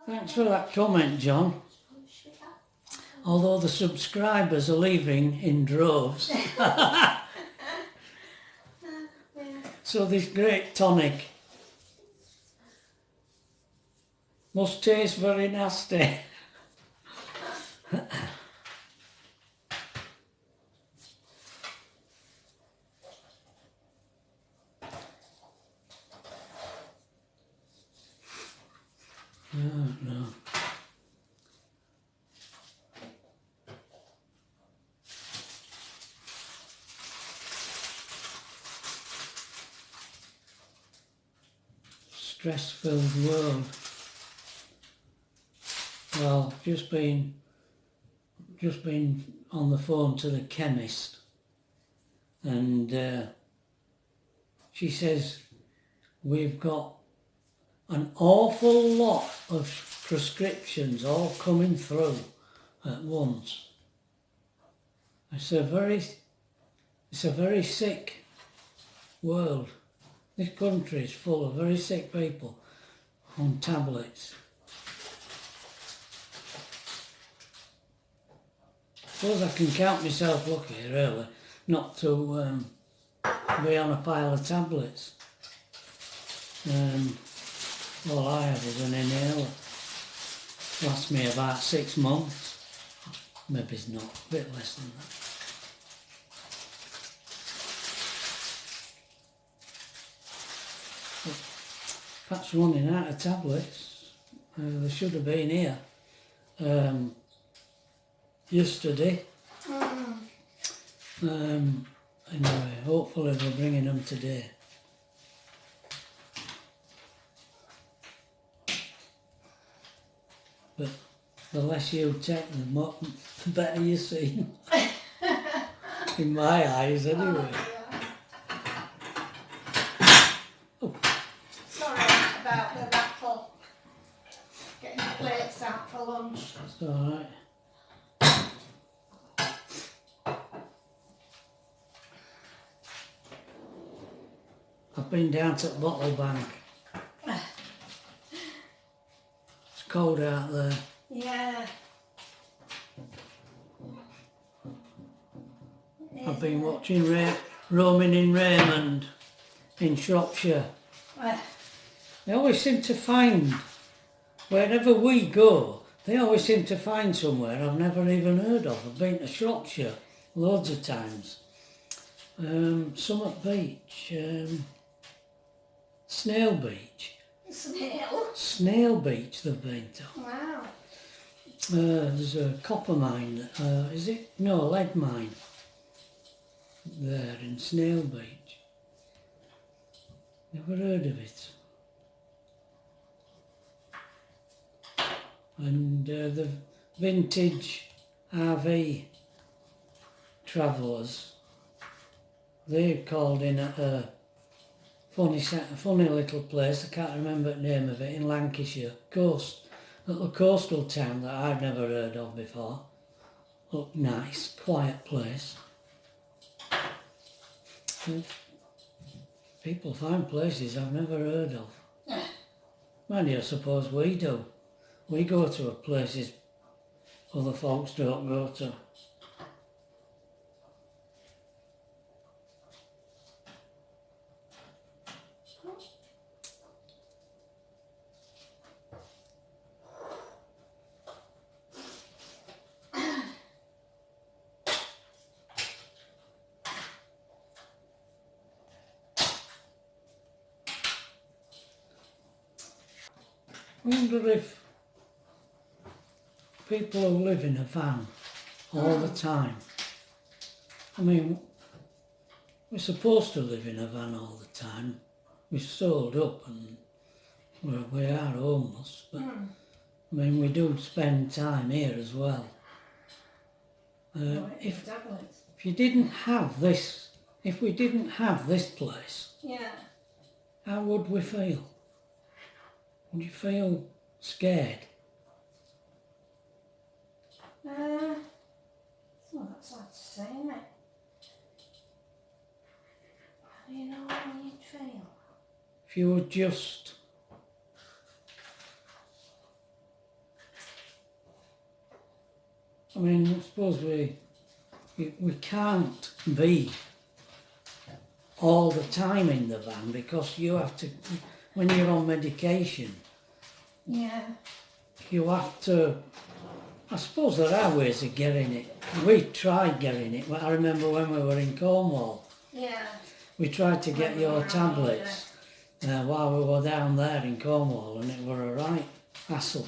Thanks for that comment, John. Although the subscribers are leaving in droves. So this great tonic must taste very nasty. No. Stress-filled world. Well, just been on the phone to the chemist, and she says we've got an awful lot of prescriptions all coming through at once. It's a very sick world. This country is full of very sick people on tablets. Suppose I can count myself lucky, really, not to be on a pile of tablets. All I have is an inhaler. Lasts me about 6 months. Maybe it's not, a bit less than that. Perhaps running out of tablets. They should have been here yesterday. Anyway, hopefully they're bringing them today. But the less you take, the better you see. In my eyes, anyway. Sorry about the rattle. Getting the plates out for lunch. It's alright. I've been down to the bottle bank. It's cold out there. Yeah. I've been watching Roaming in Raymond in Shropshire. They always seem to find, wherever we go, they always seem to find somewhere I've never even heard of. I've been to Shropshire loads of times. Summit Beach, Snail Beach. Snail Beach they've been to. Wow. There's a copper mine, is it? No, lead mine. There in Snail Beach. Never heard of it. And the vintage RV travellers, they called in at a funny little place, I can't remember the name of it, in Lancashire, little coastal town that I've never heard of before. Looked nice, quiet place. And people find places I've never heard of. Mind you, I suppose we do. We go to places other folks don't go to. I wonder if people who live in a van all the time, I mean, we're supposed to live in a van all the time. We're sold up and we are homeless, but I mean, we do spend time here as well. If you didn't have this, if we didn't have this place, how would we feel? Would you feel scared? Well, that's hard to say, isn't it? How do you know how you'd feel? If you were just I mean, I suppose we can't be all the time in the van because you have to, when you're on medication, Yeah. you have to, I suppose there are ways of getting it. We tried getting it. I remember when we were in Cornwall, Yeah. we tried to get When we your were on tablets while we were down there in Cornwall, and it were a right hassle.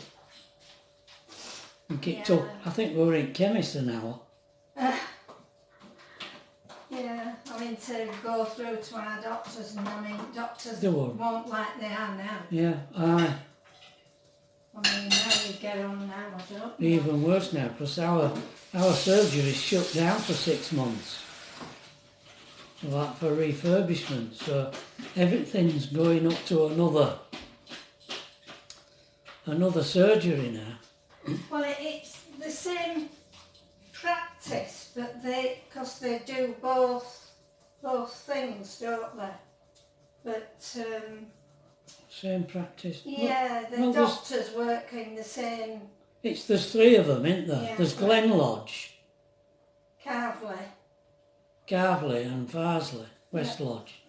It took, I think we were in chemist an hour. Yeah, I mean to go through to our doctors, and I mean doctors They won't. won't like they are now. Yeah, aye. I mean now you get on now, I don't know. Even worse now, because our surgery is shut down for 6 months. Like for refurbishment, so everything's going up to another surgery now. Well, it's the same practice, but because they do both things, don't they? But Same practice. yeah, the well, doctors work in the same. There's 3 of them, isn't there? Yeah. There's Glen Lodge, Carvely. and Farsley, West Lodge.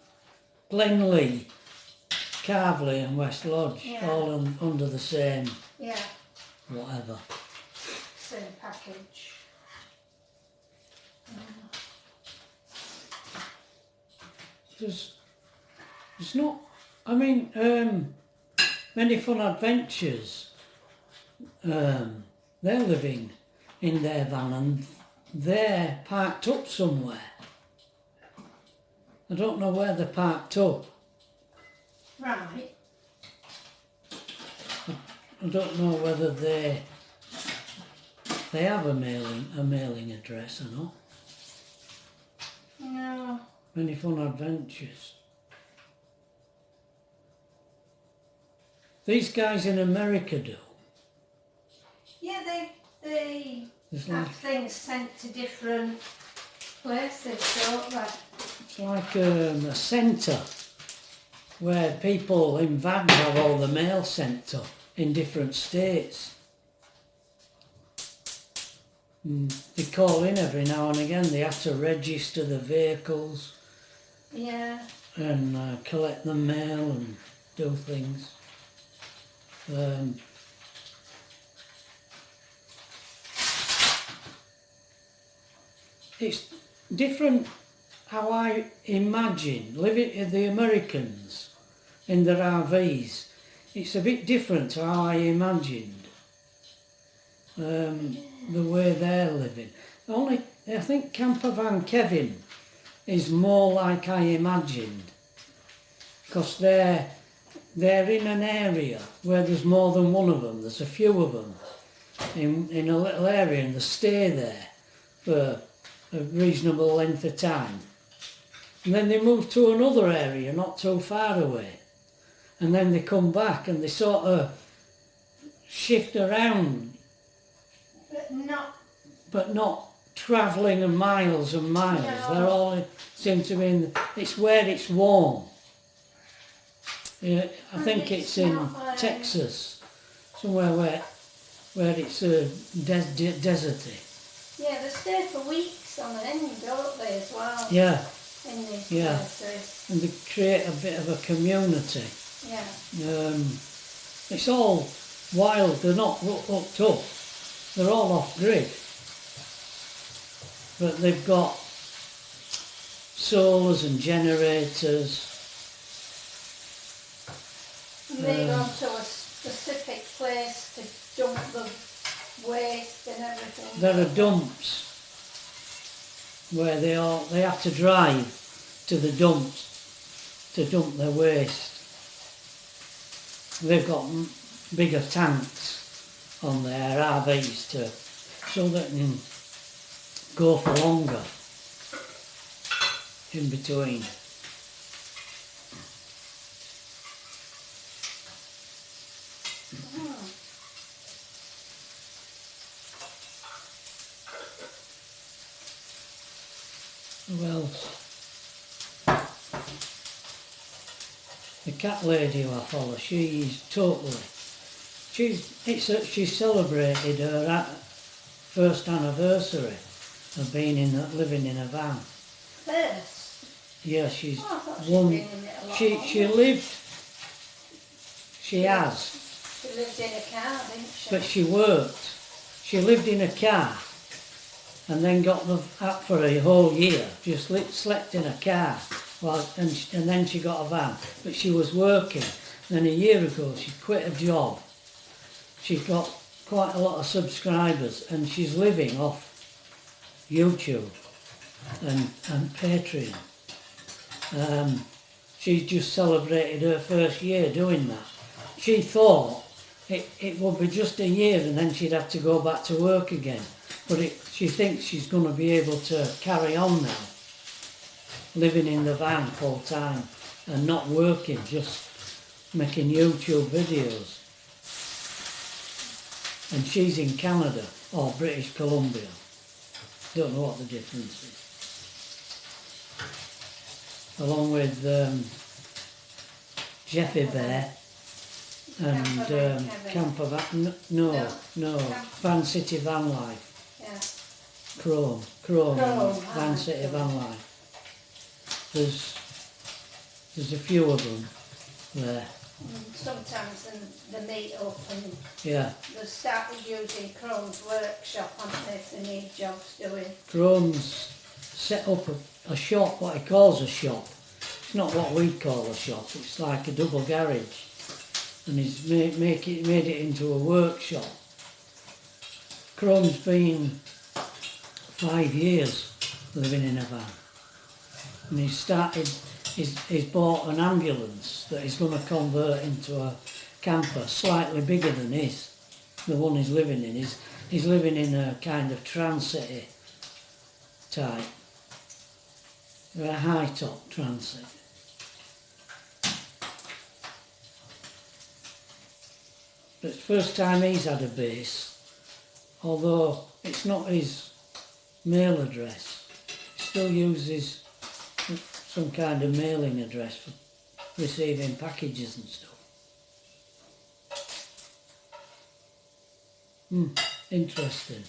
Glenlee, Carvely and West Lodge, Yeah. all under the same Yeah, whatever. same package. There's not, I mean, Many Fun Adventures, they're living in their van and they're parked up somewhere. I don't know where they're parked up. Right. I don't know whether they have a mailing address or not. No. Many Fun Adventures. These guys in America do. Yeah, they It's have like, things sent to different places, don't they? it's like a centre where people in vans have all the mail sent to in different states. They call in every now and again. They have to register the vehicles. Yeah. And collect the mail and do things. It's different how I imagine living the Americans in their RVs. It's a bit different to how I imagined the way they're living. Only I think Campervan Kevin is more like I imagined, because they're in an area where there's more than one of them. There's a few of them in a little area, and they stay there for a reasonable length of time, and then they move to another area not too far away, and then they come back and they sort of shift around, but not travelling miles and miles. No. They're all seem to be in. It's where it's warm. Yeah, I think it's in Texas, somewhere where it's deserty. Yeah, they stay for weeks on end, don't they, as well? Yeah, In these yeah. places. And they create a bit of a community. Yeah. It's all wild. They're not hooked up. They're all off grid. But they've got solars and generators. And they go to a specific place to dump the waste and everything. There are dumps where they have to drive to the dumps to dump their waste. They've got bigger tanks on their RVs so they can go for longer in between. Who else? The cat lady who I follow, she's celebrated her first anniversary of being living in a van. First? Yeah, she's Oh, I thought she'd one. been in it a lot She longer. lived. She has, She lived in a car, didn't she? but she worked. She lived in a car, and then got up for a whole year. Just slept in a car, and then she got a van. But she was working. Then a year ago, she quit a job. She got quite a lot of subscribers, and she's living off YouTube and Patreon. She just celebrated her first year doing that. She thought it would be just a year and then she'd have to go back to work again. But she thinks she's going to be able to carry on now, living in the van full time and not working, just making YouTube videos. And she's in Canada or British Columbia. Don't know what the difference is. Along with Jeffy Bear and Camper Van, no, Van City Vanlife. Yeah. Chrome, Van City Vanlife. There's a few of them there. Sometimes they meet up and Yeah. they've started using Chrome's workshop, haven't they, if they need jobs doing. Chrome's set up a shop, what he calls a shop. It's not what we call a shop, it's like a double garage. And he's made it into a workshop. Chrome's been 5 years living in a van. And he's bought an ambulance that he's going to convert into a camper, slightly bigger than his. The one he's living in. He's living in a kind of transit type. A high top transit. But it's the first time he's had a base, although it's not his mail address. He still uses some kind of mailing address for receiving packages and stuff. Interesting.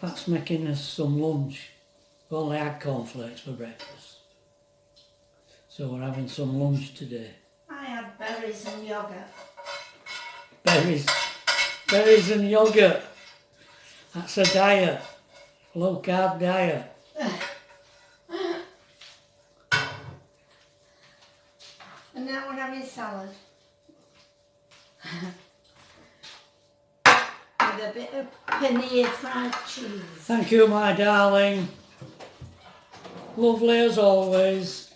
Pat's making us some lunch. We've only had cornflakes for breakfast. So we're having some lunch today. I had berries and yoghurt. Berries and yoghurt. That's a diet. Low carb diet. And now we're having salad. With a bit of paneer fried cheese. Thank you, my darling. Lovely as always.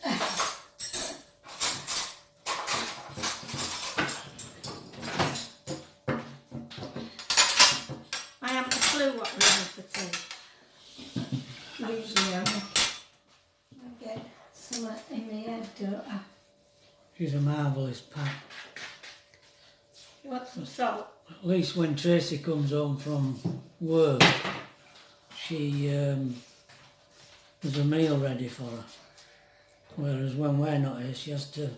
I haven't a clue what we're having for tea. Usually I get some in my head, don't I? She's a marvellous Pat. You want some salt? At least when Tracy comes home from work, there's a meal ready for her. Whereas when we're not here, she has to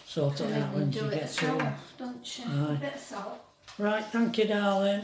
sort it out when she gets home. Don't she? Aye. A bit of salt. Right, thank you, darling.